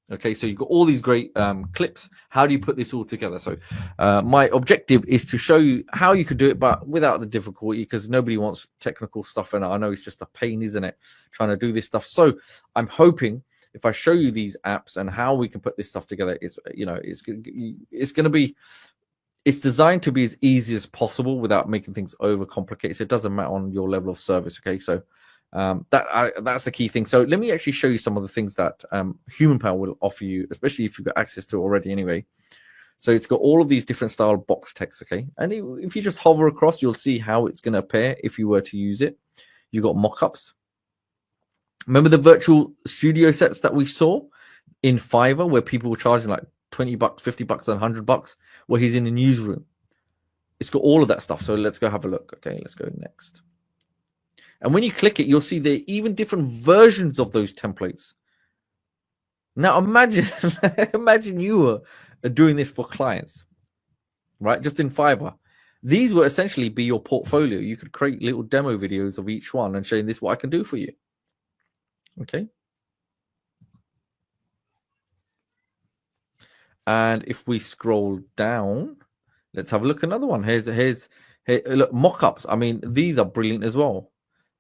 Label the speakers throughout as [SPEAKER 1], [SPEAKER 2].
[SPEAKER 1] Okay, so you've got all these great clips. How do you put this all together? So my objective is to show you how you could do it, but without the difficulty, because nobody wants technical stuff. And I know it's just a pain, isn't it, trying to do this stuff. So I'm hoping if I show you these apps and how we can put this stuff together, it's going to be, it's designed to be as easy as possible without making things over complicated. So it doesn't matter on your level of service. Okay, so that's the key thing. So let me actually show you some of the things that Human Power will offer you, especially if you've got access to it already anyway. So it's got all of these different style box text, okay? And if you just hover across, you'll see how it's going to appear if you were to use it. You got mock-ups. Remember the virtual studio sets that we saw in Fiverr where people were charging like $20, $50, and $100? Well, he's in the newsroom. It's got all of that stuff. So let's go have a look. Okay, let's go next. And when you click it, you'll see there are even different versions of those templates. Now imagine, imagine you were doing this for clients, right? Just in Fiverr. These will essentially be your portfolio. You could create little demo videos of each one and showing this what I can do for you. Okay. And if we scroll down, let's have a look at another one. Here, look, mock-ups. I mean, these are brilliant as well.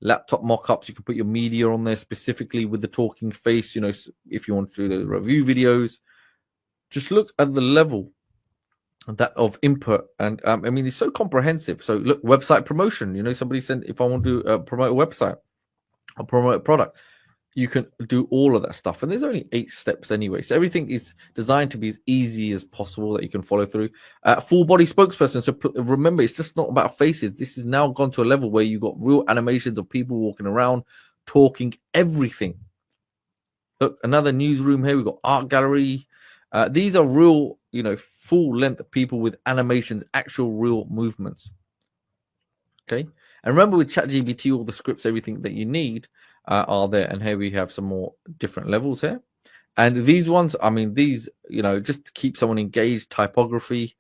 [SPEAKER 1] Laptop mock-ups, you can put your media on there specifically with the talking face, you know, if you want to do the review videos. Just look at the level of input. And I mean, it's so comprehensive. So look, website promotion, you know, somebody said, if I want to promote a website or promote a product, you can do all of that stuff. And there's only 8 steps anyway. So everything is designed to be as easy as possible that you can follow through. Full body spokesperson. So remember, it's just not about faces. This has now gone to a level where you've got real animations of people walking around, talking, everything. Look, another newsroom here. We've got art gallery. These are real, you know, full length people with animations, actual real movements. Okay. And remember with ChatGPT, all the scripts, everything that you need are there. And here we have some more different levels here. And these ones, I mean, these, you know, just to keep someone engaged, typography,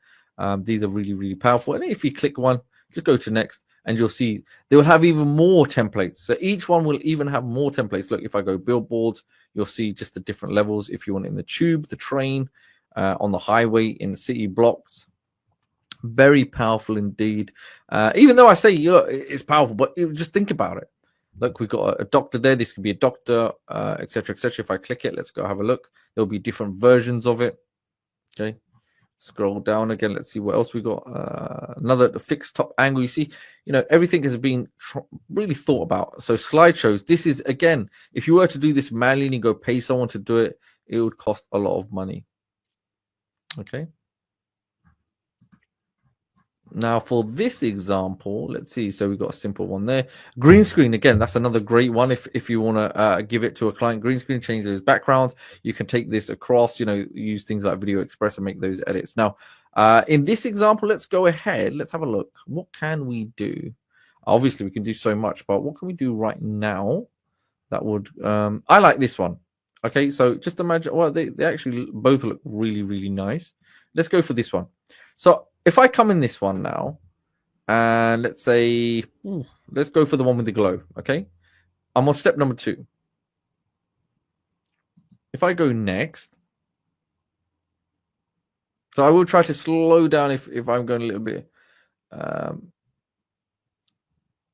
[SPEAKER 1] these are really, really powerful. And if you click one, just go to next and you'll see they will have even more templates. So each one will even have more templates. Look, if I go billboards, you'll see just the different levels. If you want it in the tube, the train, on the highway, in city blocks. Very powerful indeed. Even though I say, you know, it's powerful, but just think about it. Look, we've got a doctor there. This could be a doctor, etc., etc. If I click it, let's go have a look. There'll be different versions of it. Okay, scroll down again. Let's see what else we got. Another fixed top angle. You see, you know, everything has been really thought about. So slideshows. This is, again, if you were to do this manually and go pay someone to do it, it would cost a lot of money. Okay. Now for this example, let's see. So we've got a simple one there. Green screen, again, that's another great one. If you want to give it to a client, green screen, change those backgrounds. You can take this across, you know, use things like Video Express and make those edits. Now, in this example, let's go ahead. Let's have a look. What can we do? Obviously, we can do so much, but what can we do right now that would... I like this one. Okay, so just imagine... Well, they actually both look really, really nice. Let's go for this one. So if I come in this one now, and let's say, let's go for the one with the glow, okay? I'm on step number 2. If I go next, so I will try to slow down if I'm going a little bit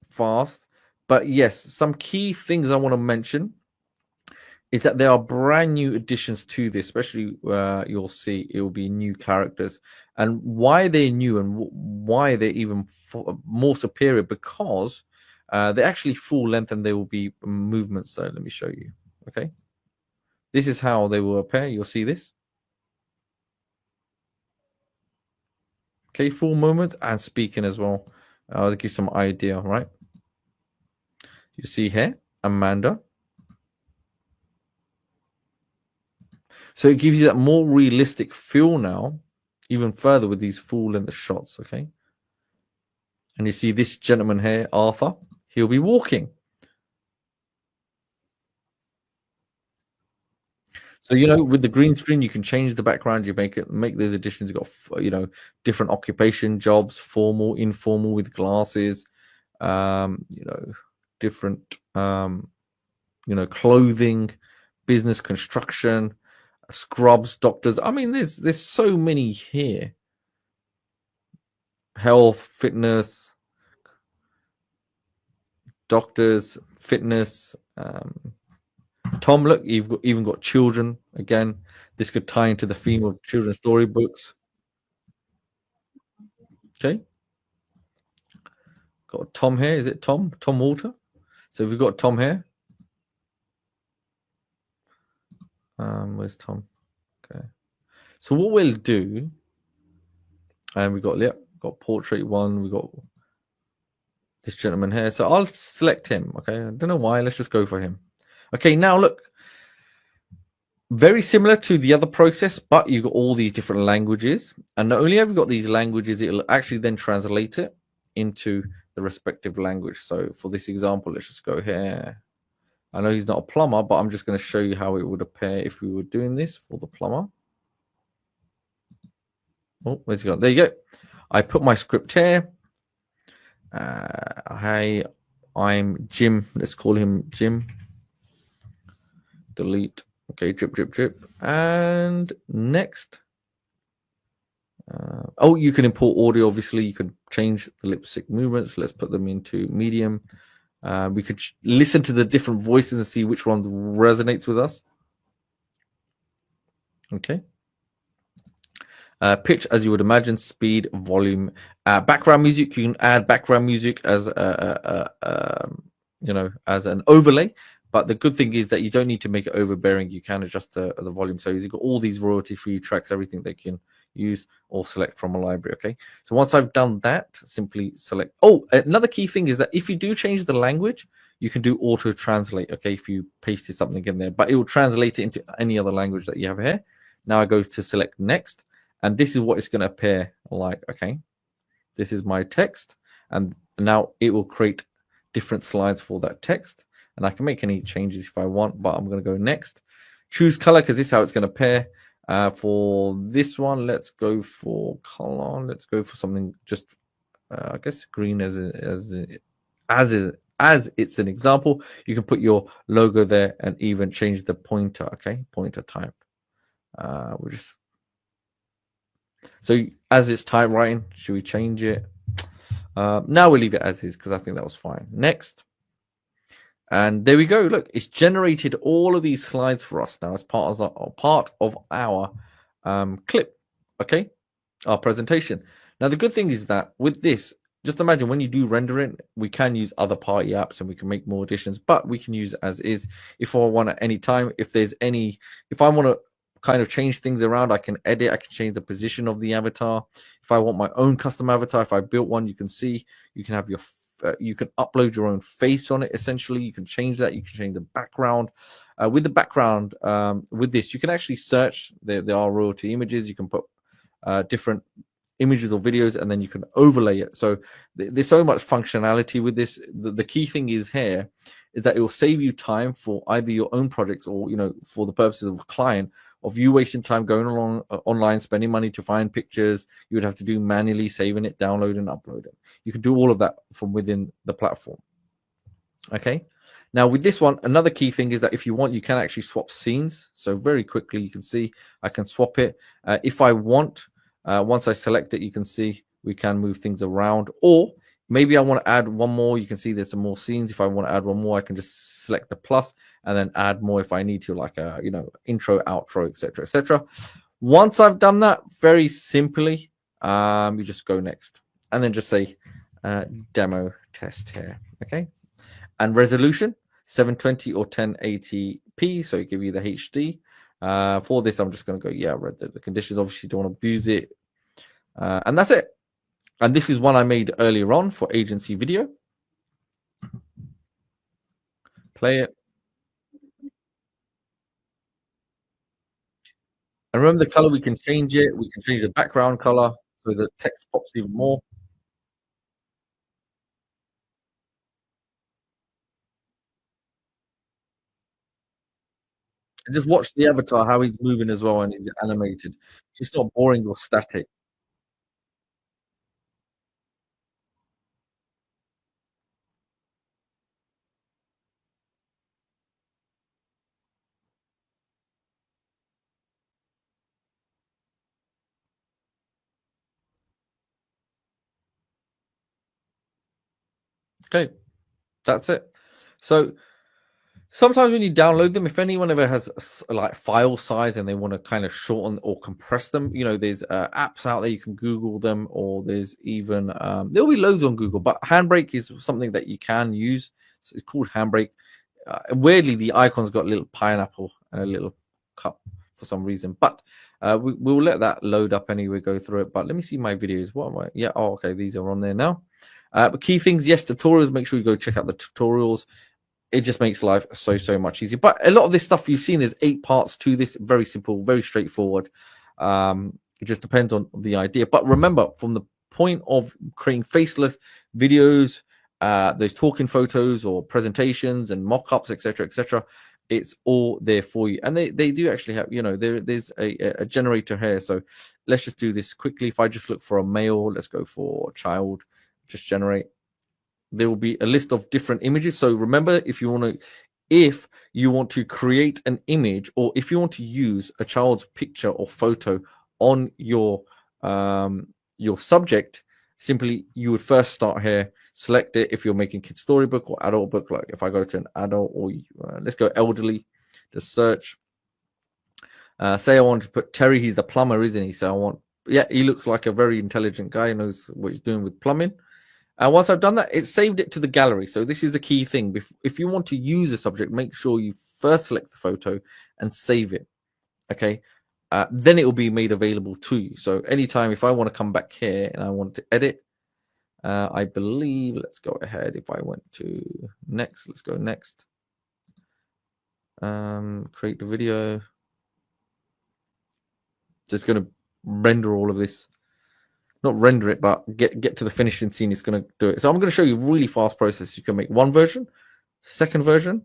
[SPEAKER 1] fast. But yes, some key things I want to mention is that there are brand new additions to this, especially you'll see it will be new characters. And why they're new and why they're even more superior, because they're actually full length and they will be movements. So let me show you. Okay. This is how they will appear. You'll see this. Okay, full movement and speaking as well. I'll give you some idea, right? You see here, Amanda. So it gives you that more realistic feel now, even further with these full length shots, okay? And you see this gentleman here, Arthur, he'll be walking. So, you know, with the green screen, you can change the background, you make those additions. You've got, you know, different occupation, jobs, formal, informal with glasses, you know, different, you know, clothing, business, construction, scrubs, doctors. I mean, there's so many here. Health, fitness, doctors, fitness. Tom, look, you've even got children. Again, this could tie into the theme of children's storybooks. Okay, got Tom here. Is it Tom? Tom Walter. So we've got Tom here. Where's Tom? Okay. So what we'll do, and we got portrait one. We got this gentleman here. So I'll select him. Okay. I don't know why. Let's just go for him. Okay. Now look, very similar to the other process, but you've got all these different languages, and not only have you got these languages, it'll actually then translate it into the respective language. So for this example, let's just go here. I know he's not a plumber, but I'm just going to show you how it would appear if we were doing this for the plumber. Oh, where's he gone? There you go. I put my script here. Hey, I'm Jim. Let's call him Jim. Delete. Okay, drip, drip, drip. And next. Oh, you can import audio. Obviously, you can change the lip sync movements. Let's put them into medium. We could listen to the different voices and see which one resonates with us. Okay. Pitch, as you would imagine, speed, volume, background music. You can add background music as as an overlay. But the good thing is that you don't need to make it overbearing. You can adjust the volume. So you've got all these royalty-free tracks, everything they can use or select from a library. Okay. So once I've done that, simply select. Oh, another key thing is that if you do change the language, you can do auto translate. Okay, if you pasted something in there, but it will translate it into any other language that you have here. Now I go to select next, and this is what it's going to appear like. Okay, this is my text, and now it will create different slides for that text. And I can make any changes if I want, but I'm going to go next. Choose color because this is how it's going to appear. For this one, let's go for color. Let's go for something just, I guess, green as it's an example. You can put your logo there and even change the pointer. Okay, pointer type. We'll just so as it's typewriting. Should we change it? Now we'll leave it as is because I think that was fine. Next. And there we go. Look, it's generated all of these slides for us now as part of our clip. Okay, our presentation. Now, the good thing is that with this, just imagine when you do render it, we can use other party apps and we can make more additions, but we can use it as is. If I want at any time, if I want to kind of change things around, I can edit, I can change the position of the avatar. If I want my own custom avatar, if I built one, you can see, you can have you can upload your own face on it. Essentially, you can change that. You can change the background. With the background, with this, you can actually search. There are royalty images. You can put different images or videos, and then you can overlay it. So there's so much functionality with this. The key thing is here is that it will save you time for either your own projects or for the purposes of a client, of you wasting time going along online, spending money to find pictures. You would have to do manually saving it, download and upload it. You can do all of that from within the platform. Okay. Now with this one, another key thing is that if you want, you can actually swap scenes. So very quickly, you can see I can swap it. If I want, once I select it, you can see we can move things around, or maybe I want to add one more. You can see there's some more scenes. If I want to add one more, I can just select the plus and then add more if I need to, like a intro, outro, etc., etc. Once I've done that, very simply, you just go next and then just say demo test here. Okay, and resolution 720 or 1080p, so it give you the HD. For this, I'm just going to go, yeah, read the conditions. Obviously, don't want to abuse it. And that's it. And this is one I made earlier on for agency video. Play it. And remember the color, we can change it. We can change the background color so the text pops even more. And just watch the avatar, how he's moving as well, and he's animated. It's not boring or static. Okay, that's it. So sometimes when you download them, if anyone ever has like file size and they want to kind of shorten or compress them, you know, there's apps out there, you can Google them, or there's even there'll be loads on Google, but Handbrake is something that you can use. So it's called Handbrake. Weirdly, the icon's got a little pineapple and a little cup for some reason, but we'll let that load up anyway, go through it. But let me see my videos. What am I? Yeah, oh, okay, these are on there now. But key things, yes, tutorials. Make sure you go check out the tutorials. It just makes life so much easier. But a lot of this stuff you've seen, there's 8 parts to this. Very simple, very straightforward. It just depends on the idea. But remember, from the point of creating faceless videos, those talking photos or presentations and mock-ups, etc., it's all there for you. And they do actually have, you know, there's a generator here. So let's just do this quickly. If I just look for a male, let's go for child, just generate. There will be a list of different images. So remember, if you want to create an image, or if you want to use a child's picture or photo on your subject, simply you would first start here, select it. If you're making kids storybook or adult book, like if I go to an adult, or let's go elderly, just search. Say I want to put Terry. He's the plumber, isn't he? So he looks like a very intelligent guy, he knows what he's doing with plumbing. And once I've done that, it saved it to the gallery. So this is the key thing. If you want to use a subject, make sure you first select the photo and save it. Okay. Then it will be made available to you. So anytime, if I want to come back here and I want to edit, I believe, let's go ahead. If I went to next, let's go next. Create the video. Just going to render all of this. Not render it, but get to the finishing scene. It's going to do it. So I'm going to show you a really fast process. You can make one version, second version,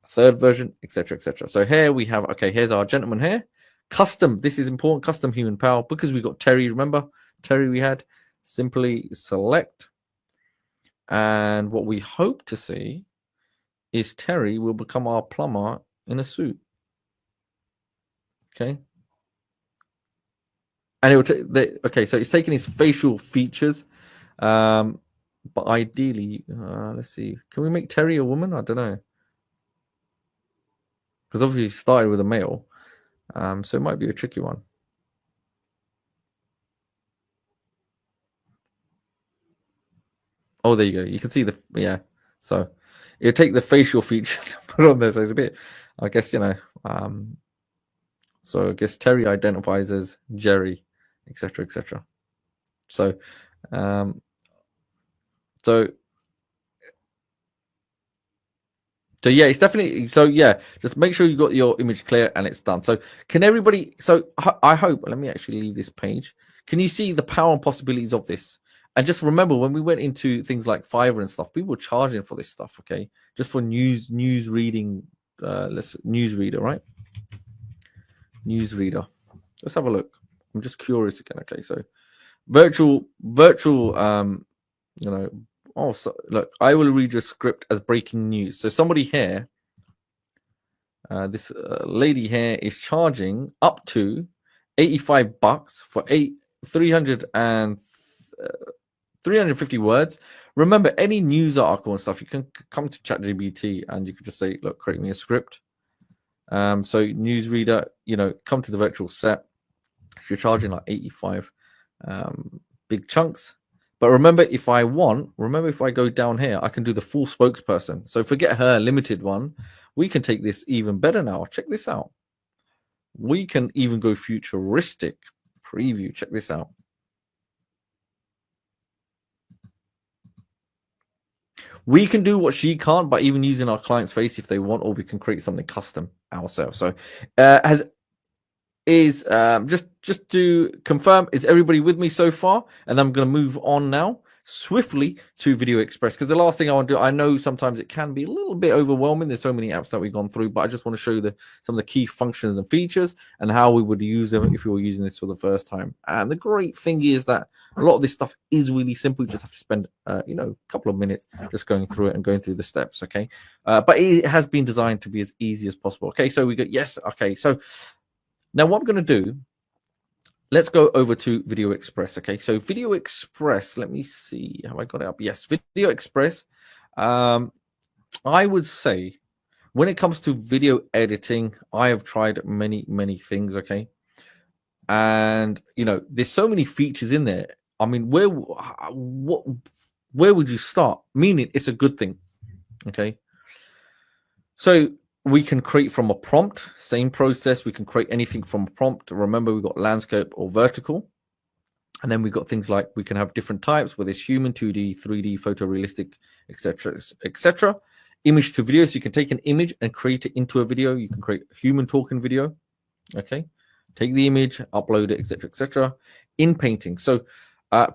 [SPEAKER 1] third version, etc. So here we have, okay, here's our gentleman here. Custom, this is important, custom human power, because we got Terry, remember? Terry we had. Simply select. And what we hope to see is Terry will become our plumber in a suit. Okay. And it will take okay, so it's taking his facial features, but ideally, let's see, can we make Terry a woman? I don't know, because obviously he started with a male, so it might be a tricky one. Oh, there you go. You can see the So it'll take the facial features and put on there. So it's a bit, I guess, you know. So I guess Terry identifies as Jerry, etc. So So yeah, it's definitely, so yeah, just make sure you got your image clear and it's done. So can everybody, so I hope, let me actually leave this page. Can you see the power and possibilities of this? And just remember, when we went into things like Fiverr and stuff, people were charging for this stuff, okay? Just for news reading, newsreader, right? Newsreader. Let's have a look. I'm just curious again. Okay, so virtual, you know, also, look, I will read your script as breaking news. So somebody here, this lady here is charging up to $85 for 350 words. Remember, any news article and stuff, you can come to ChatGPT and you can just say, look, create me a script. So newsreader, you know, come to the virtual set. If you're charging like 85 big chunks. But remember, if I go down here, I can do the full spokesperson. So forget her limited one. We can take this even better now. Check this out. We can even go futuristic preview. Check this out. We can do what she can't by even using our client's face if they want, or we can create something custom ourselves. So just to confirm, is everybody with me so far? And I'm going to move on now swiftly to Video Express, because the last thing I want to do, I know sometimes it can be a little bit overwhelming. There's so many apps that we've gone through, but I just want to show you some of the key functions and features and how we would use them if we were using this for the first time. And the great thing is that a lot of this stuff is really simple. You just have to spend a couple of minutes just going through it and going through the steps. Okay, but it has been designed to be as easy as possible. Okay, so we go yes. Okay, so now what I'm going to do, let's go over to Video Express. Okay, so Video Express, let me see, have I got it up? Yes, Video Express. I would say when it comes to video editing, I have tried many things. Okay, and there's so many features in there. I mean, where would you start? Meaning, it's a good thing. Okay, so we can create from a prompt. Same process. We can create anything from a prompt. Remember, we've got landscape or vertical. And then we've got things like we can have different types, whether it's human, 2D, 3D, photorealistic, etc., etc. Image to video. So you can take an image and create it into a video. You can create a human talking video. Okay. Take the image, upload it, etc., etc. In painting. So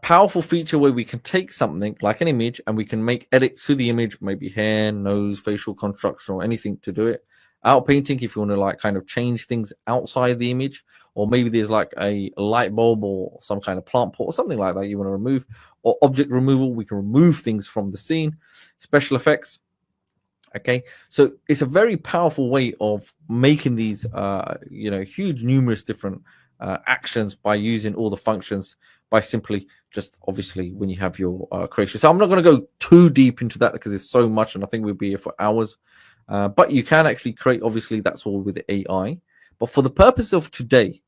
[SPEAKER 1] powerful feature where we can take something like an image and we can make edits to the image, maybe hair, nose, facial construction, or anything to do it. Out painting, if you want to like kind of change things outside the image, or maybe there's like a light bulb or some kind of plant pot or something like that you want to remove, or object removal, we can remove things from the scene. Special effects. Okay, so it's a very powerful way of making these huge numerous different actions by using all the functions, by simply just obviously when you have your creation. So I'm not going to go too deep into that because there's so much and I think we'll be here for hours. But you can actually create, obviously that's all with AI. But for the purpose of today,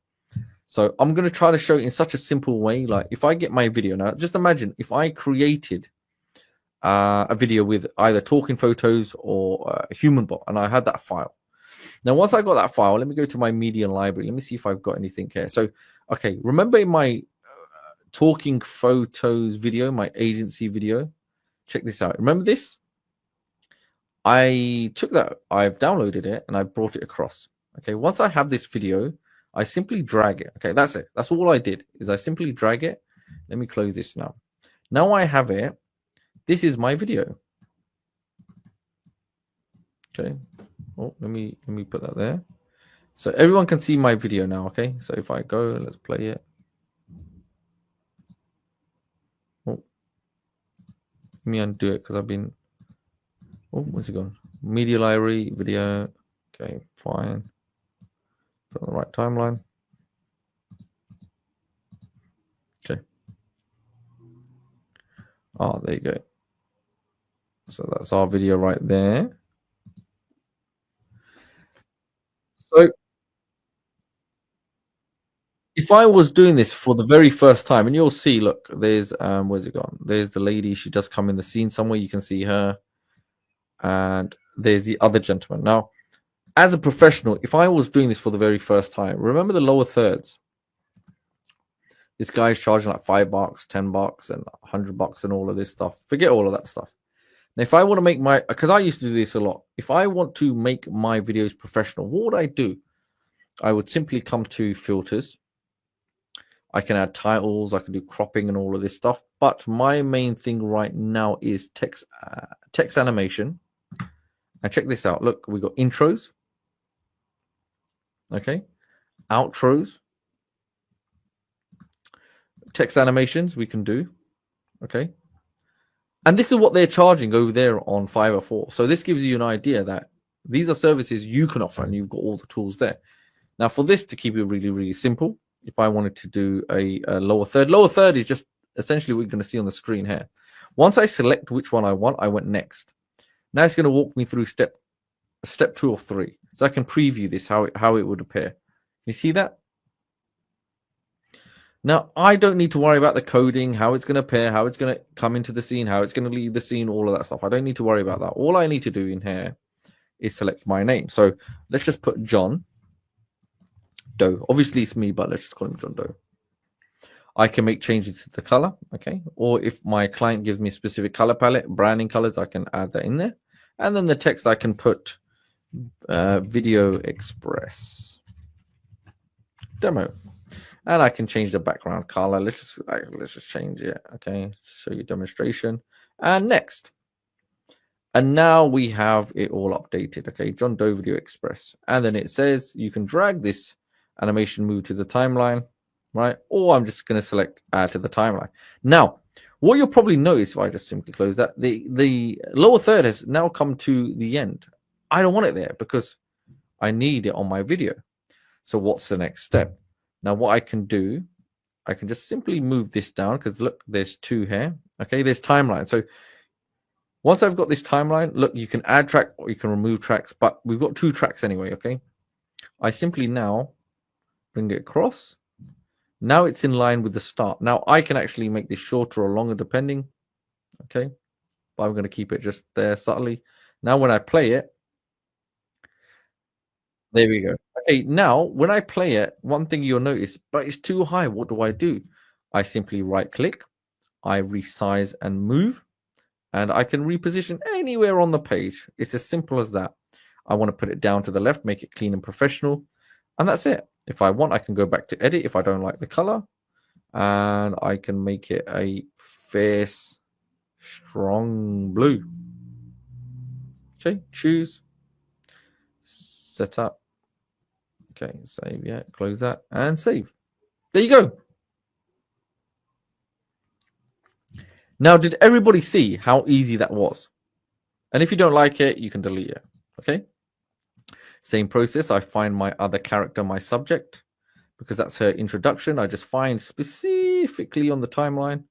[SPEAKER 1] so I'm going to try to show it in such a simple way. Like if I get my video now, just imagine if I created a video with either talking photos or a human bot, and I had that file. Now, once I got that file, let me go to my media library. Let me see if I've got anything here. So, okay, remember in my talking photos video, my agency video, check this out. Remember this? I took that, I've downloaded it, and I brought it across. Okay, once I have this video, I simply drag it. Okay, that's it. That's all I did, is I simply drag it. Let me close this now. Now I have it. This is my video. Okay. Oh, let me put that there. So everyone can see my video now, okay? So if I go, let's play it. Oh, let me undo it because I've been... Oh, where's it gone? Media library, video. Okay, fine. Put on the right timeline. Okay. Oh, there you go. So that's our video right there. So if I was doing this for the very first time, and you'll see, look, there's where's it gone? There's the lady. She just come in the scene somewhere. You can see her. And there's the other gentleman. Now, as a professional, if I was doing this for the very first time, remember the lower thirds. This guy's charging like $5, $10, and $100 and all of this stuff. Forget all of that stuff. Now, if I want to make my, because I used to do this a lot. If I want to make my videos professional, what would I do? I would simply come to filters. I can add titles. I can do cropping and all of this stuff. But my main thing right now is text animation. And check this out. Look, we got intros. Okay. Outros. Text animations we can do. Okay. And this is what they're charging over there on Fiverr for. So this gives you an idea that these are services you can offer and you've got all the tools there. Now, for this to keep it really, really simple, if I wanted to do a lower third is just essentially what you're going to see on the screen here. Once I select which one I want, I went next. Now it's going to walk me through step 2 or 3. So I can preview this, how it would appear. You see that? Now, I don't need to worry about the coding, how it's going to appear, how it's going to come into the scene, how it's going to leave the scene, all of that stuff. I don't need to worry about that. All I need to do in here is select my name. So let's just put John Doe. Obviously, it's me, but let's just call him John Doe. I can make changes to the color, okay? Or if my client gives me a specific color palette, branding colors, I can add that in there. And then the text, I can put Video Express demo. And I can change the background color. Let's just change it, okay? Show you demonstration. And next. And now we have it all updated, okay? John Doe Video Express. And then it says you can drag this animation move to the timeline, right? Or I'm just going to select add to the timeline. Now, what you'll probably notice if I just simply close that, the lower third has now come to the end. I don't want it there because I need it on my video. So what's the next step? Now, what I can do, I can just simply move this down because look, there's 2 here. Okay, there's timeline. So Once I've got this timeline, look, you can add track or you can remove tracks, but we've got 2 tracks anyway, okay? I simply now bring it across. Now it's in line with the start. Now I can actually make this shorter or longer depending, okay? But I'm going to keep it just there subtly. Now when I play it, there we go. Okay, now when I play it, one thing you'll notice, but it's too high. What do? I simply right click, I resize and move, and I can reposition anywhere on the page. It's as simple as that. I want to put it down to the left, make it clean and professional, and that's it. If I want, I can go back to edit if I don't like the color, and I can make it a fierce, strong blue. Okay, choose, set up. Okay, save, yeah, close that, and save. There you go. Now, did everybody see how easy that was? And if you don't like it, you can delete it. Okay. Same process. I find my other character, my subject, because that's her introduction. I just find specifically on the timeline.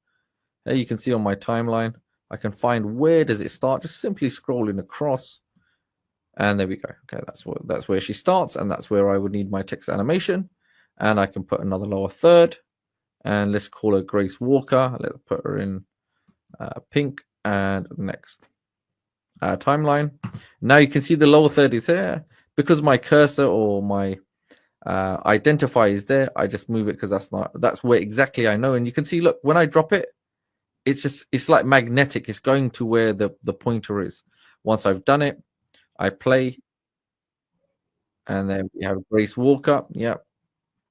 [SPEAKER 1] There you can see on my timeline, I can find where does it start. Just simply scrolling across. And there we go. Okay, that's where she starts, and that's where I would need my text animation. And I can put another lower third. And let's call her Grace Walker. Let's put her in pink, and next timeline. Now you can see the lower third is here. Because my cursor or my identifier is there, I just move it because that's where exactly I know. And you can see, look, when I drop it, it's like magnetic. It's going to where the pointer is. Once I've done it, I play, and then we have Grace Walker. Yep,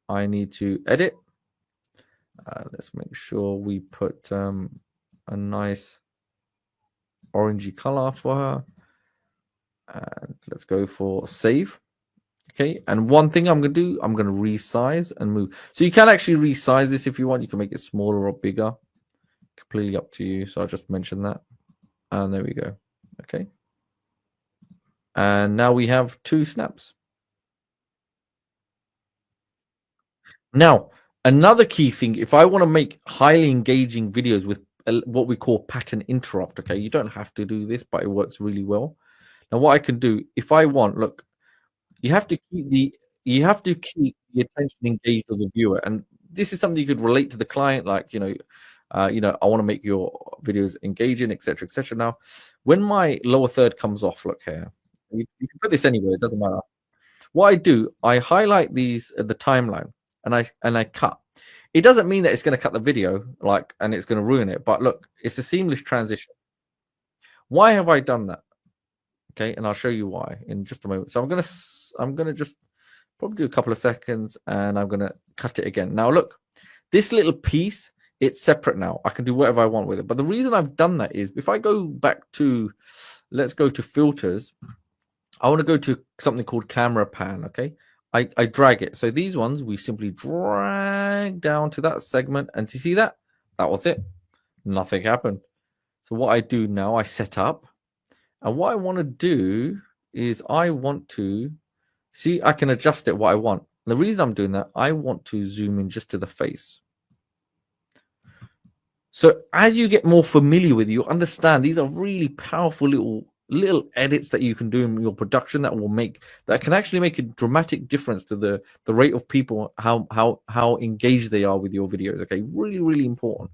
[SPEAKER 1] I need to edit. Let's make sure we put a nice orangey color for her. And let's go for save. Okay, and one thing I'm going to do, I'm going to resize and move. So you can actually resize this if you want. You can make it smaller or bigger. Completely up to you. So I'll just mention that. And there we go. Okay. And now we have 2 snaps. Now, another key thing, if I want to make highly engaging videos with what we call pattern interrupt, okay, you don't have to do this, but it works really well. Now, what I can do, if I want, look, you have to keep the attention engaged of the viewer, and this is something you could relate to the client, like I want to make your videos engaging, etc., etc. Now, when my lower third comes off, look here, you can put this anywhere, it doesn't matter. What I do, I highlight these at the timeline, and I cut. It doesn't mean that it's going to cut the video, and it's going to ruin it. But look, it's a seamless transition. Why have I done that? Okay, and I'll show you why in just a moment. So I'm gonna just probably do a couple of seconds, and I'm gonna cut it again. Now look, this little piece, it's separate now. I can do whatever I want with it. But the reason I've done that is if I go back to, let's go to filters. I want to go to something called camera pan. Okay, I drag it. So these ones we simply drag down to that segment, and to see that was it. Nothing happened. So what I do now, I set up. And what I want to do is I want to see, I can adjust it what I want. The reason I'm doing that, I want to zoom in just to the face. So as you get more familiar with it, you understand these are really powerful little edits that you can do in your production that can actually make a dramatic difference to the rate of people, how engaged they are with your videos. Okay, really, really important.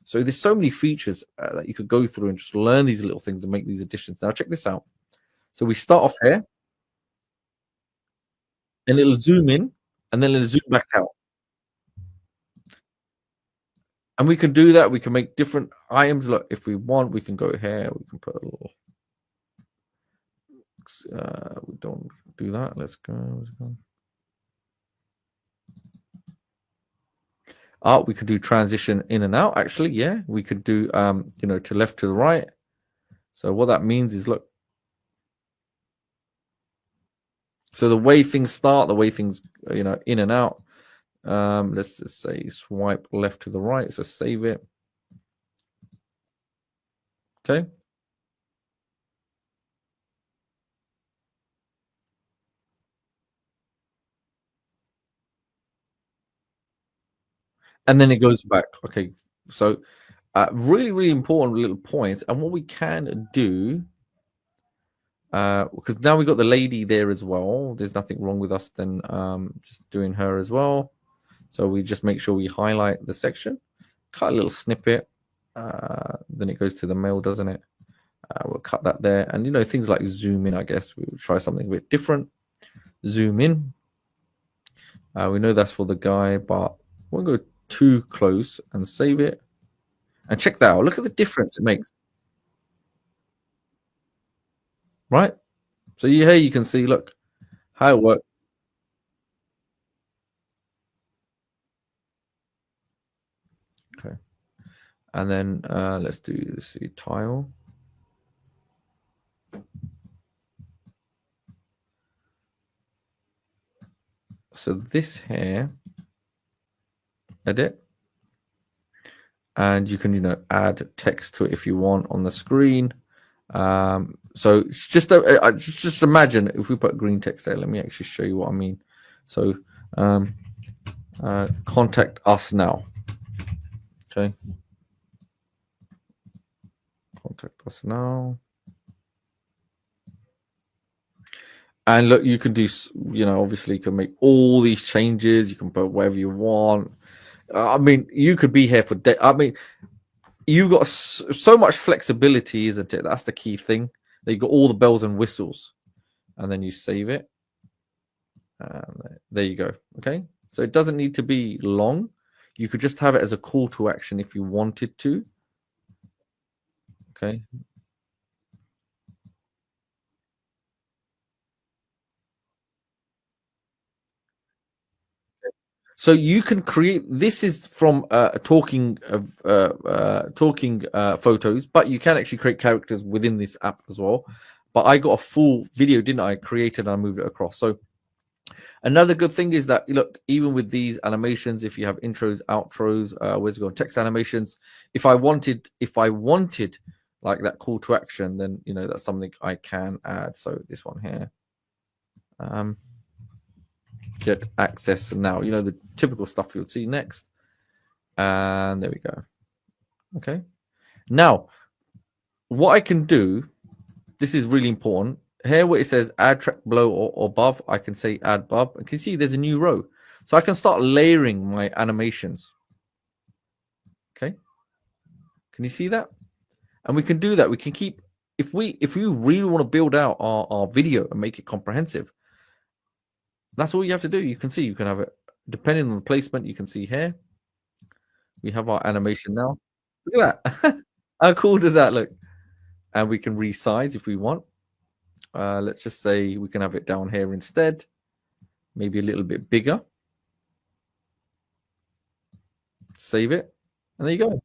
[SPEAKER 1] So there's so many features that you could go through and just learn these little things and make these additions. Now check this out. So we start off here, and it'll zoom in, and then it'll zoom back out. And we can do that. We can make different items. Look, if we want, we can go here. We can put a little. We don't do that. Let's go. Where's it gone? We could do transition in and out. Actually, yeah, we could do to left to the right. So what that means is, look. So the way things start, the way things in and out. Let's just say swipe left to the right. So save it. Okay. And then it goes back. Okay. So Really, really important little point. And what we can do, because now we've got the lady there as well. There's nothing wrong with us then just doing her as well. So we just make sure we highlight the section, cut a little snippet. Then it goes to the mail, doesn't it? We'll cut that there. And, you know, things like zoom in, I guess. We'll try something a bit different. Zoom in. We know that's for the guy, but we won't go too close, and save it. And check that out. Look at the difference it makes. Right? So here you can see, look, how it works. Okay. And then let's see, tile. So this here, edit. And you can, you know, add text to it if you want on the screen. So just imagine if we put green text there. Let me actually show you what I mean. So contact us now. Okay. Contact us now. And look, you can do, you know, obviously you can make all these changes. You can put whatever you want. I mean, you could be here for days. I mean, you've got so much flexibility, isn't it? That's the key thing. That you've got all the bells and whistles, and then you save it. And there you go. Okay, so it doesn't need to be long. You could just have it as a call to action if you wanted to. Okay. So you can create. This is from talking photos, but you can actually create characters within this app as well. But I got a full video, didn't I? Created and I moved it across. So another good thing is that, look, even with these animations, if you have intros, outros, where's it going? Text animations. If I wanted like that call to action, then, you know, that's something I can add. So this one here. Get access now, you know, the typical stuff you'll see next. And there we go. Okay. Now, what I can do, this is really important. Here where it says add track below or above, I can say add above. You can see there's a new row. So I can start layering my animations. Okay. Can you see that? And we can do that. We can keep, if we really want to build out our video and make it comprehensive, that's all you have to do. You can see, you can have it depending on the placement. You can see here we have our animation now. Look at that. How cool does that look? And we can resize if we want. Let's just say we can have it down here instead, maybe a little bit bigger. Save it, and there you go.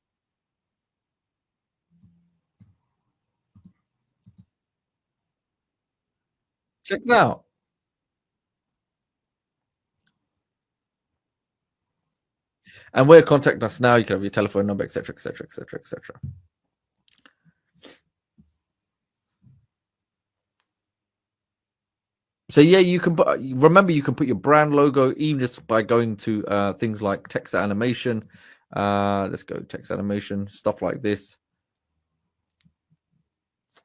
[SPEAKER 1] Check that out. And where contact us now, you can have your telephone number, etc., etc., etc., etc. So yeah, you can put, remember, you can put your brand logo even just by going to things like text animation. Let's go text animation, stuff like this.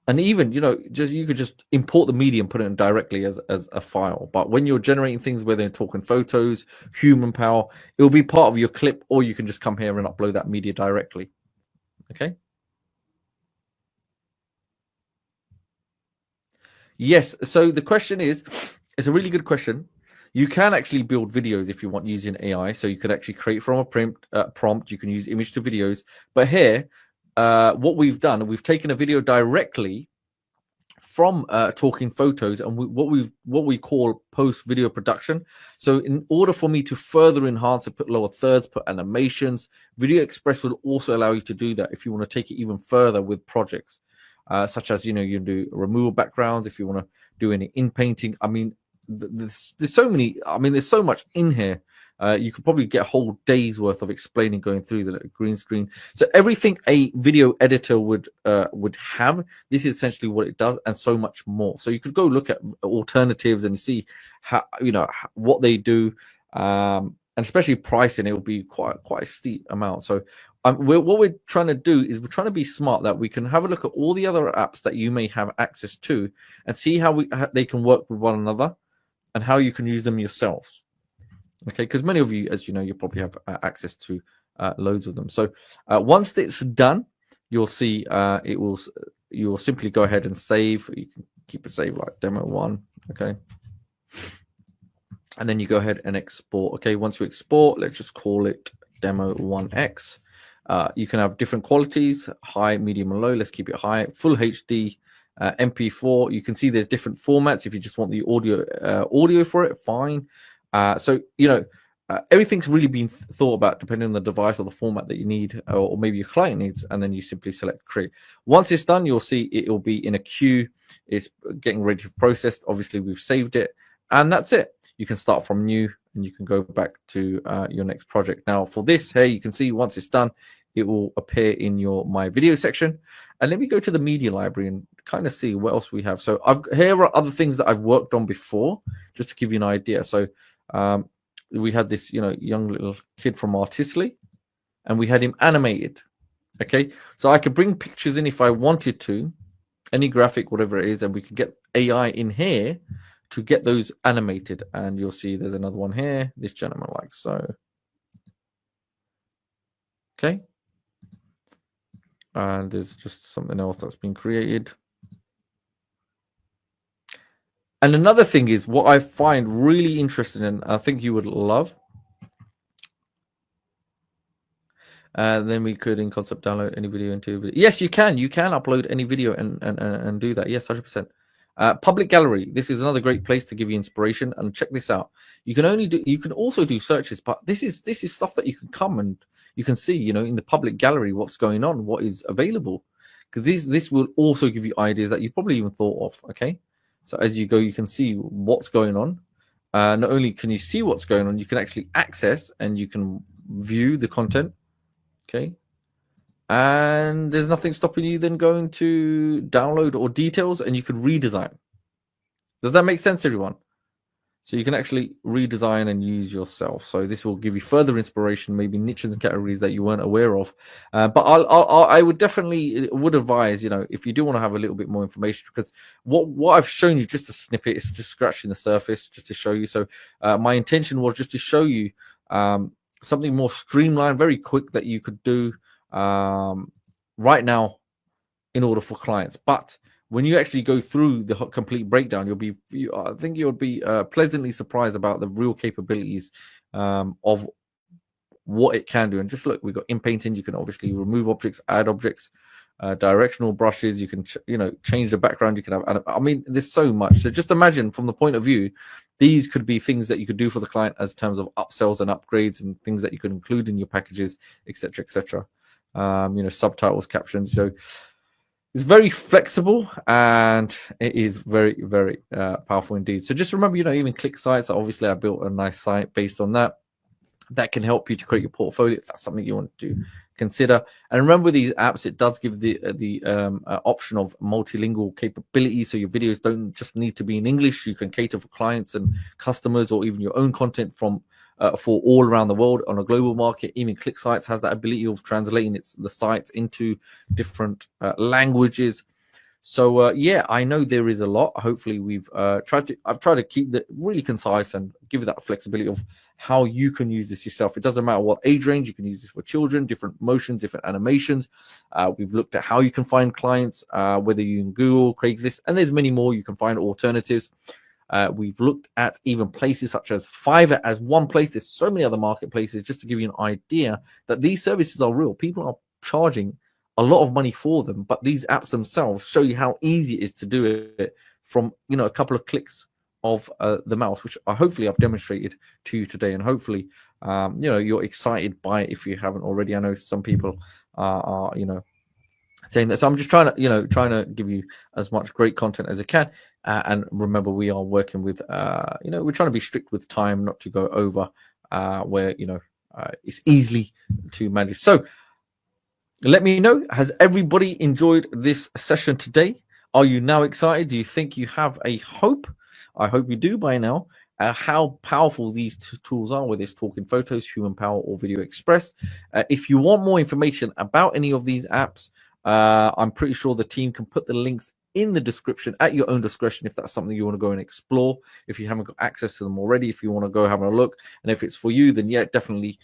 [SPEAKER 1] And even, you know, just you could just import the media and put it in directly as a file. But when you're generating things where they're talking photos, human power, it will be part of your clip, or you can just come here and upload that media directly. Okay. Yes. So the question is, it's a really good question. You can actually build videos if you want using AI. So you could actually create from a prompt. You can use image to videos. But here, what we've done, we've taken a video directly from talking photos, and what we call post video production. So in order for me to further enhance it, put lower thirds, put animations, Video Express will also allow you to do that if you want to take it even further with projects, such as, you know, you do removal backgrounds if you want to do any in painting. I mean, there's so many. I mean, there's so much in here. You could probably get a whole day's worth of explaining, going through the green screen. So everything a video editor would have, this is essentially what it does, and so much more. So you could go look at alternatives and see how, you know, what they do. and especially pricing, it will be quite a steep amount. So what we're trying to do is we're trying to be smart, that we can have a look at all the other apps that you may have access to and see how they can work with one another and how you can use them yourselves. Okay, because many of you, as you know, you probably have access to loads of them. So once it's done, you'll see you'll simply go ahead and save. You can keep it saved like demo 1. Okay. And then you go ahead and export. Okay, once you export, let's just call it demo 1x. You can have different qualities, high, medium, and low. Let's keep it high. Full HD, MP4. You can see there's different formats. If you just want the audio for it, fine. So, you know, everything's really been thought about depending on the device or the format that you need, or maybe your client needs, and then you simply select create. Once it's done, you'll see it will be in a queue. It's getting ready to be processed. Obviously, we've saved it, and that's it. You can start from new, and you can go back to your next project. Now, for this, here you can see once it's done, it will appear in your My Video section. And let me go to the media library and kind of see what else we have. So here are other things that I've worked on before, just to give you an idea. So we had this, you know, young little kid from Artistly, and we had him animated. Okay, so I could bring pictures in if I wanted to, any graphic, whatever it is, and we could get AI in here to get those animated. And you'll see there's another one here, this gentleman like so. Okay, and there's just something else that's been created. And another thing is what I find really interesting, and I think you would love. Then we could in concept download any video into a video. Yes, you can. You can upload any video and do that. Yes, 100%. Public gallery. This is another great place to give you inspiration. And check this out. You can also do searches, but this is stuff that you can come and you can see, you know, in the public gallery what's going on, what is available, because this will also give you ideas that you probably even thought of. Okay, so as you go, you can see what's going on. Not only can you see what's going on, you can actually access and you can view the content. Okay, and there's nothing stopping you then going to download or details, and you can redesign. Does that make sense, everyone? So you can actually redesign and use yourself. So this will give you further inspiration, maybe niches and categories that you weren't aware of. But I would definitely advise, you know, if you do want to have a little bit more information, because what I've shown you, just a snippet, is just scratching the surface, just to show you. So my intention was just to show you something more streamlined, very quick, that you could do right now in order for clients. But when you actually go through the complete breakdown, I think you'll be pleasantly surprised about the real capabilities of what it can do. And just look, we've got in painting. You can obviously remove objects, add objects, directional brushes. You can change the background. You can have, I mean, there's so much. So just imagine from the point of view, these could be things that you could do for the client as terms of upsells and upgrades and things that you could include in your packages, etc., etc. Subtitles, captions. So it's very flexible and it is very, very powerful indeed. So just remember, even Click Sites. Obviously, I built a nice site based on that. That can help you to create your portfolio if that's something you want to consider. And remember, these apps, it does give the option of multilingual capability. So your videos don't just need to be in English. You can cater for clients and customers, or even your own content for all around the world on a global market. Even Click Sites has that ability of translating the sites into different languages. So yeah, I know there is a lot. Hopefully I've tried to keep that really concise and give you that flexibility of how you can use this yourself. It doesn't matter what age range. You can use this for children, different motions, different animations. We've looked at how you can find clients, whether you in Google, Craigslist, and there's many more. You can find alternatives. We've looked at even places such as Fiverr as one place. There's so many other marketplaces, just to give you an idea that these services are real. People are charging a lot of money for them, but these apps themselves show you how easy it is to do it from a couple of clicks of the mouse, which hopefully I've demonstrated to you today. And hopefully you're excited by it if you haven't already. I know some people are saying that. So I'm just trying to give you as much great content as I can. And remember, we are working with we're trying to be strict with time, not to go over where it's easily to manage. So let me know, has everybody enjoyed this session today? Are you now excited? Do you think you have a hope? I hope you do by now. how powerful these tools are, whether it's Talking Photos, Human Power, or Video Express. If you want more information about any of these apps, I'm pretty sure the team can put the links in the description at your own discretion if that's something you want to go and explore. If you haven't got access to them already, if you want to go have a look, and if it's for you, then yeah, definitely,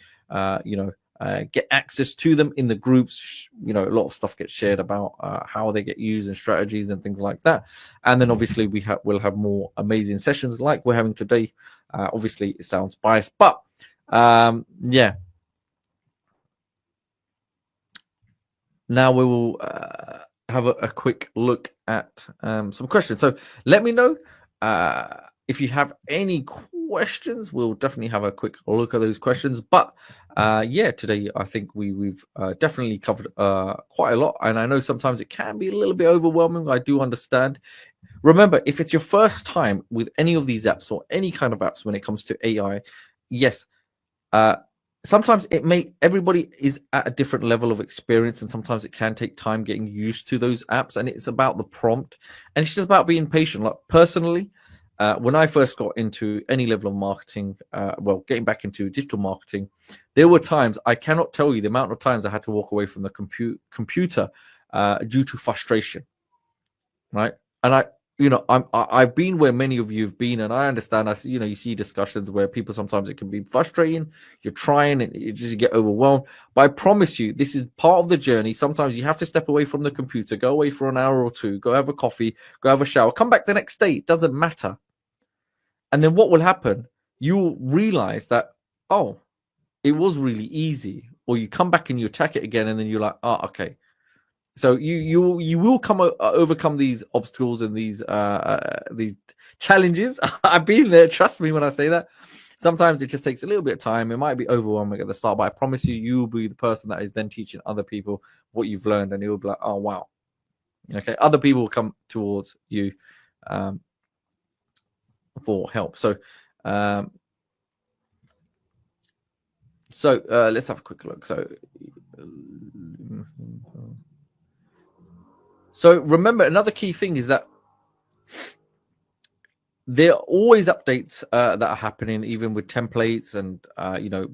[SPEAKER 1] get access to them in the groups. A lot of stuff gets shared about how they get used and strategies and things like that. And then obviously we'll have more amazing sessions like we're having today. Obviously it sounds biased, but yeah. Now we will have a quick look at some questions. So let me know if you have any questions. We'll definitely have a quick look at those questions. But yeah, today I think we've definitely covered quite a lot. And I know sometimes it can be a little bit overwhelming. I do understand. Remember, if it's your first time with any of these apps or any kind of apps when it comes to AI, yes, sometimes everybody is at a different level of experience, and sometimes it can take time getting used to those apps, and it's about the prompt, and it's just about being patient. Like personally, when I first got into any level of marketing, getting back into digital marketing, there were times, I cannot tell you the amount of times I had to walk away from the computer due to frustration, right? And I've been where many of you have been, and I understand. You see discussions where people, sometimes it can be frustrating. You're trying and you just get overwhelmed. But I promise you, this is part of the journey. Sometimes you have to step away from the computer, go away for an hour or two, go have a coffee, go have a shower, come back the next day. It doesn't matter. And then what will happen? You'll realize that, oh, it was really easy. Or you come back and you attack it again, and then you're like, oh, okay. So you will overcome these obstacles and these challenges. I've been there. Trust me when I say that. Sometimes it just takes a little bit of time. It might be overwhelming at the start, but I promise you'll be the person that is then teaching other people what you've learned, and you'll be like, oh wow, okay. Other people will come towards you for help. So let's have a quick look. So remember, another key thing is that there are always updates that are happening, even with templates and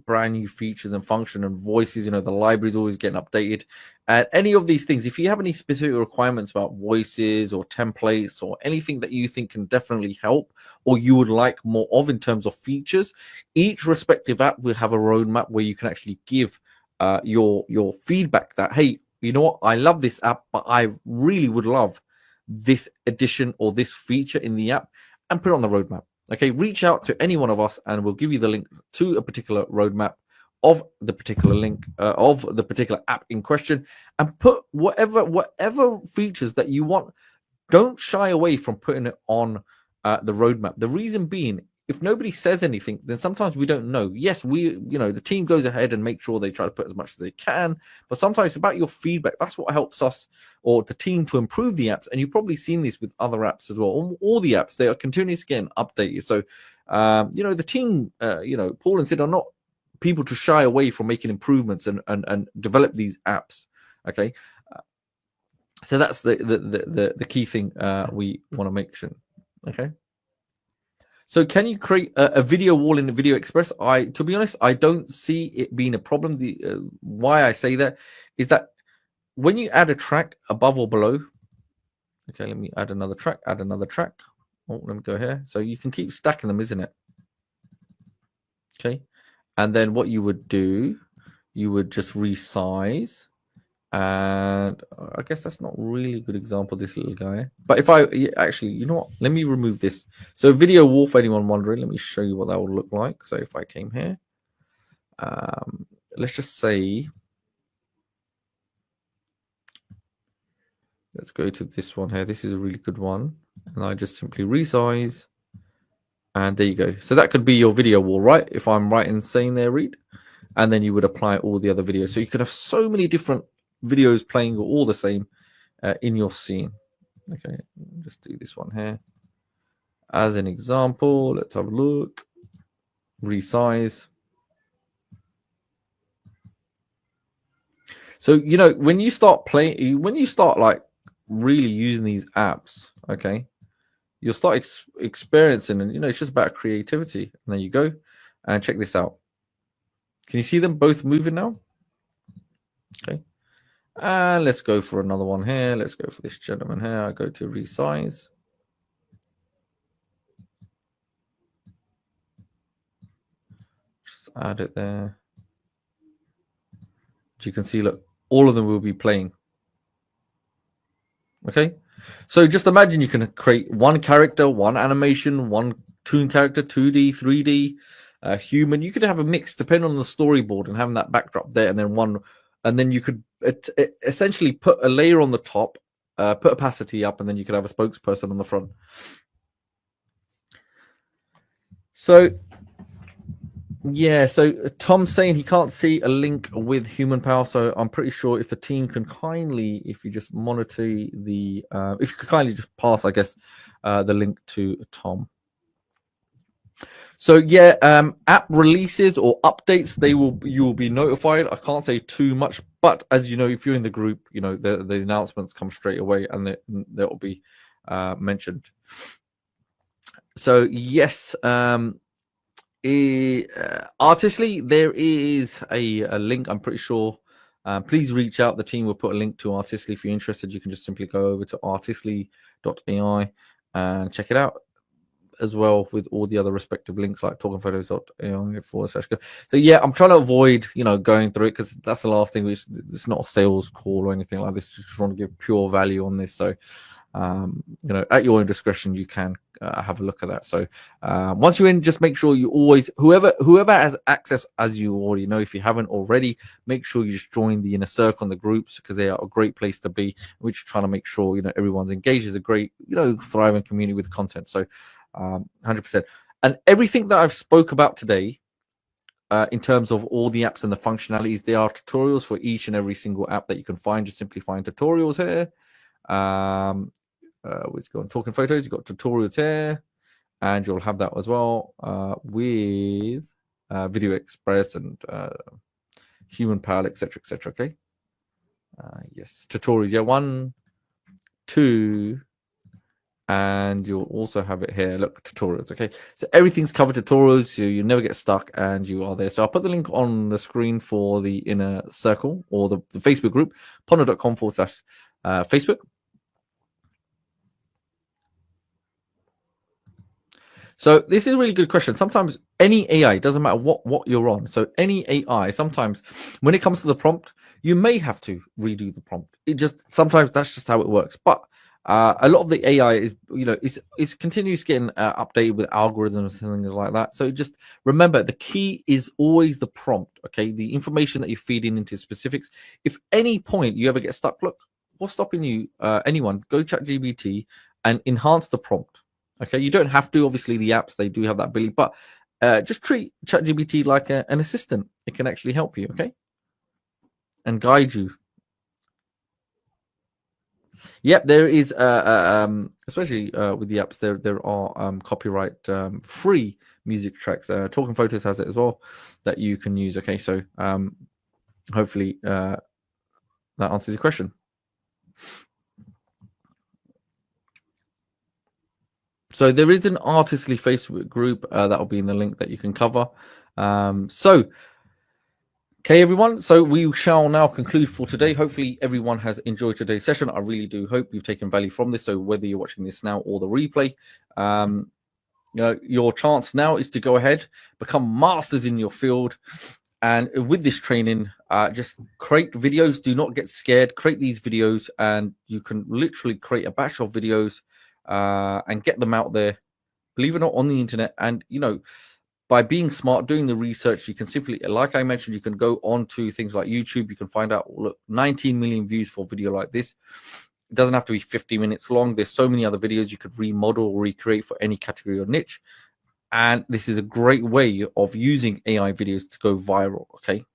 [SPEAKER 1] brand new features and function and voices. The library is always getting updated. And any of these things, if you have any specific requirements about voices or templates or anything that you think can definitely help, or you would like more of in terms of features, each respective app will have a roadmap where you can actually give your feedback that, hey, you know what, I love this app, but I really would love this addition or this feature in the app, and put it on the roadmap. Okay, reach out to any one of us and we'll give you the link to a particular roadmap of the particular link of the particular app in question, and put whatever features that you want. Don't shy away from putting it on the roadmap. The reason being, if nobody says anything, then sometimes we don't know. Yes, the team goes ahead and make sure they try to put as much as they can, but sometimes it's about your feedback. That's what helps us or the team to improve the apps. And you've probably seen this with other apps as well. All the apps, they are continuously getting updated. So, the team, Paul and Sid are not people to shy away from making improvements and develop these apps. Okay. So that's the key thing we want to mention. Okay. So can you create a video wall in the Video Express? To be honest, I don't see it being a problem. Why I say that is that when you add a track above or below, okay, let me add another track. Oh, let me go here. So you can keep stacking them, isn't it? Okay. And then what you would do, you would just resize. And I guess that's not really a good example, this little guy. But if actually, you know what? Let me remove this. So video wall, for anyone wondering, let me show you what that would look like. So if I came here, let's just say, let's go to this one here. This is a really good one. And I just simply resize. And there you go. So that could be your video wall, right? If I'm right in saying there, Reed. And then you would apply all the other videos. So you could have so many different videos playing all the same in your scene. Okay, just do this one here as an example. Let's have a look. Resize. So when you start like really using these apps, okay, you'll start experiencing, and it's just about creativity. And there you go. And check this out. Can you see them both moving now? Okay. And let's go for another one here. Let's go for this gentleman here. I go to resize. Just add it there. As you can see, look, all of them will be playing. Okay. So just imagine you can create one character, one animation, one toon character, 2D, 3D, human. You could have a mix depending on the storyboard and having that backdrop there, and then you could essentially put a layer on the top, put opacity up, and then you could have a spokesperson on the front. So yeah, so Tom's saying he can't see a link with Human Power, so I'm pretty sure if the team can kindly, if you just monitor the, if you could kindly just pass, I guess, the link to Tom. So yeah, app releases or updates, you will be notified. I can't say too much, but as you know, if you're in the group, the announcements come straight away and they will be mentioned. So yes, Artistly, there is a link, I'm pretty sure. Please reach out. The team will put a link to Artistly. If you're interested, you can just simply go over to artistly.ai and check it out, as well with all the other respective links like talkingphotos.ai/. So yeah, I'm trying to avoid going through it because that's the last thing. It's not a sales call or anything like this. Just trying to give pure value on this. So at your own discretion, you can have a look at that. So once you're in, just make sure you always, whoever has access, as you already know, if you haven't already, make sure you just join the inner circle and the groups, because they are a great place to be. We're just trying to make sure everyone's engaged. Is a great thriving community with content. So 100%. And everything that I've spoke about today, in terms of all the apps and the functionalities, there are tutorials for each and every single app that you can find. Just simply find tutorials here. Let's go on Talking Photos. You've got tutorials here, and you'll have that as well with Video Express and Human Power, etc., etc. Okay. Yes, tutorials. Yeah, 1, 2. And you'll also have it here. Look, tutorials. Okay, so everything's covered tutorials, so you never get stuck, and you are there. So I'll put the link on the screen for the inner circle or the Facebook group, ponder.com/Facebook. So this is a really good question. Sometimes any AI, it doesn't matter what you're on. So any AI, sometimes when it comes to the prompt, you may have to redo the prompt. Sometimes that's just how it works. But a lot of the AI is, is continuously getting updated with algorithms and things like that. So just remember, the key is always the prompt. Okay, the information that you're feeding into specifics. If any point you ever get stuck, look, what's stopping you? Anyone, go ChatGPT and enhance the prompt. Okay, you don't have to. Obviously, the apps, they do have that ability, but just treat ChatGPT like an assistant. It can actually help you, okay, and guide you. Yep, there is, especially with the apps, there are copyright free music tracks. Talking Photos has it as well that you can use. Okay, so hopefully that answers your question. So there is an Artistly Facebook group that will be in the link that you can cover. Okay, everyone. So we shall now conclude for today. Hopefully everyone has enjoyed today's session. I really do hope you've taken value from this. So whether you're watching this now or the replay, your chance now is to go ahead, become masters in your field. And with this training, just create videos. Do not get scared. Create these videos, and you can literally create a batch of videos and get them out there, believe it or not, on the internet. And by being smart, doing the research, you can simply, like I mentioned, you can go on to things like YouTube. You can find out, look, 19 million views for a video like this. It doesn't have to be 50 minutes long. There's so many other videos you could remodel or recreate for any category or niche. And this is a great way of using AI videos to go viral. Okay.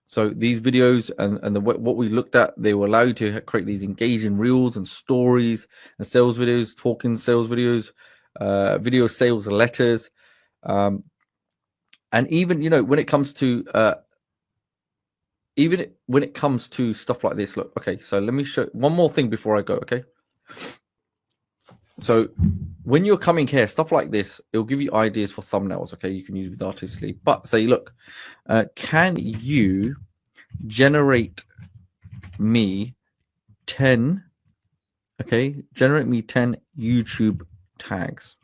[SPEAKER 1] So these videos and what we looked at, they will allow you to create these engaging reels and stories and sales videos, talking sales videos, video sales letters. And even, when it comes to, stuff like this, look, okay, so let me show one more thing before I go. Okay. So when you're coming here, stuff like this, it'll give you ideas for thumbnails. Okay, you can use with Artistly. But say, look, can you generate me 10? Okay, generate me 10 YouTube tags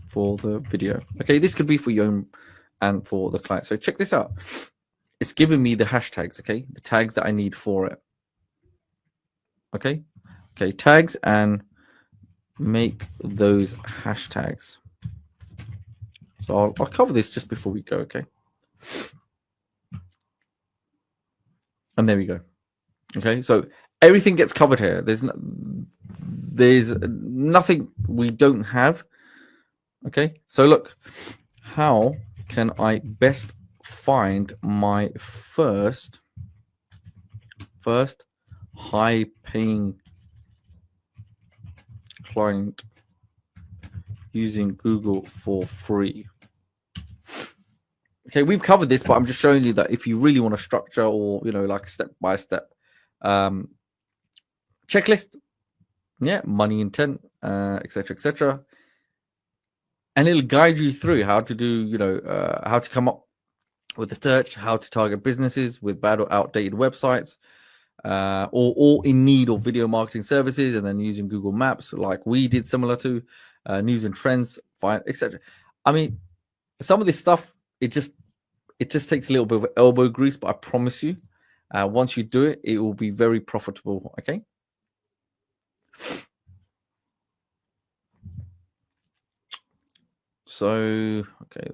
[SPEAKER 1] for the video. Okay, this could be for your own and for the client. So check this out. It's giving me the hashtags. Okay, the tags that I need for it. Okay, tags, and make those hashtags. So I'll cover this just before we go. Okay, and there we go. Okay, so everything gets covered here. There's nothing we don't have. Okay, so look, how can I best find my first high paying client using Google for free? Okay, we've covered this, but I'm just showing you that if you really want to structure, or like step by step checklist, money intent, etc., and it'll guide you through how to do, how to come up with the search, how to target businesses with bad or outdated websites, or in need of video marketing services, and then using Google Maps, like we did, similar to news and trends, etc. I mean, some of this stuff, it just takes a little bit of elbow grease, but I promise you, once you do it, it will be very profitable. Okay. So, okay.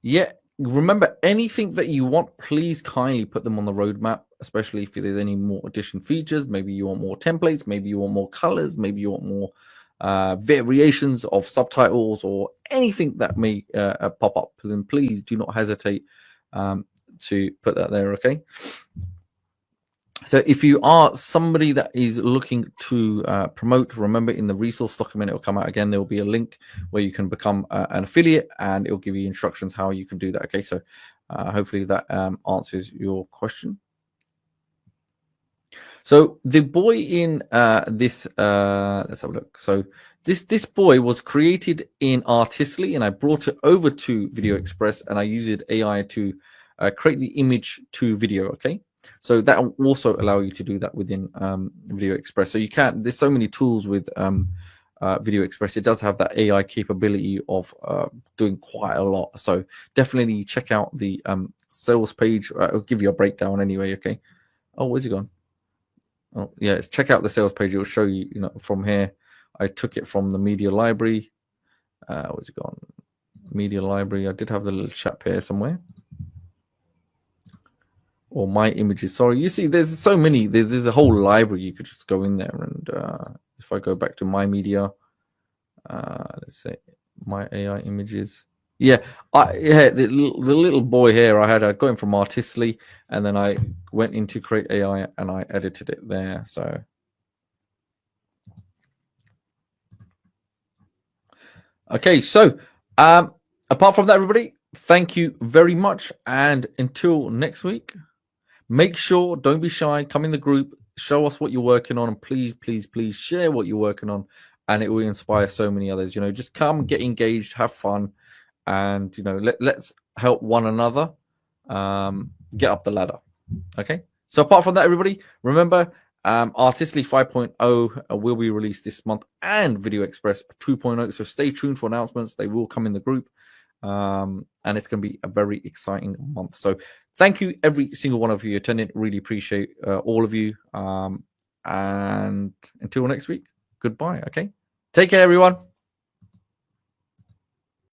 [SPEAKER 1] Yeah, remember, anything that you want, please kindly put them on the roadmap, especially if there's any more addition features. Maybe you want more templates, maybe you want more colors, maybe you want more variations of subtitles, or anything that may pop up. Then please do not hesitate to put that there. Okay. So if you are somebody that is looking to promote, remember, in the resource document, it will come out again. There will be a link where you can become an affiliate, and it will give you instructions how you can do that. Okay, so hopefully that answers your question. So the boy in this, let's have a look. So this boy was created in Artistly, and I brought it over to Video Express, and I used AI to create the image to video. Okay. So that will also allow you to do that within Video Express. So you can't, there's so many tools with Video Express. It does have that AI capability of doing quite a lot. So definitely check out the sales page. I'll give you a breakdown anyway. Okay. Oh, where's he gone? Oh, yeah. Check out the sales page. It will show you, from here. I took it from the media library. Where's it gone? Media library. I did have the little chap here somewhere. Or my images. Sorry, you see, there's so many. There's a whole library. You could just go in there, and if I go back to my media, let's say my AI images. Yeah, the little boy here, I got him from Artistly, and then I went into Create AI and I edited it there. So okay, so apart from that, everybody, thank you very much, and until next week. Make sure, don't be shy, come in the group, show us what you're working on, and please, please, please share what you're working on, and it will inspire so many others. Just come, get engaged, have fun, and let's help one another get up the ladder. Okay. So apart from that, everybody, remember, Artistly 5.0 will be released this month, and Video Express 2.0. So stay tuned for announcements. They will come in the group. And it's going to be a very exciting month. So thank you, every single one of you attending. Really appreciate all of you. And until next week, goodbye. Okay, take care, everyone.